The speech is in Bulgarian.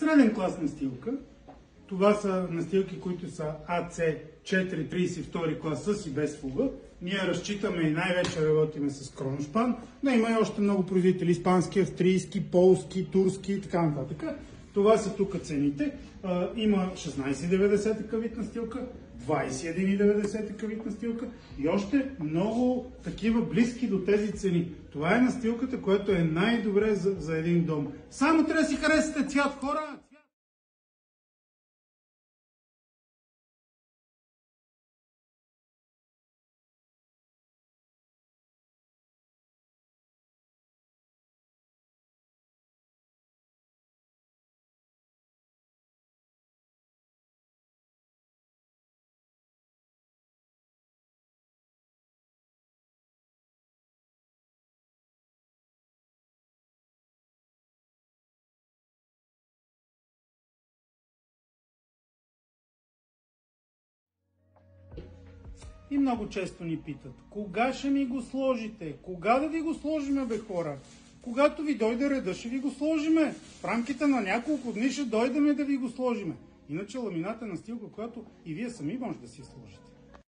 Среден клас настилка. Това са настилки, които са АЦ 4, 32 клас с и без фуга. Ние разчитаме и най-вече работиме с Кроношпан, но има и още много производители, испански, австрийски, полски, турски и така нататък. Това са тук цените. Има 16,90 такъв вид настилка, 21,90 такъв вид настилка и още много такива близки до тези цени. Това е настилката, която е най-добре за един дом. Само трябва да си харесате цвят, хора! И много често ни питат, кога ще ми го сложите? Кога да ви го сложиме, бе хора? Когато ви дойде реда, ще ви го сложиме. В рамките на няколко дни ще дойдеме да ви го сложиме. Иначе ламинат е настилка, която и вие сами може да си сложите.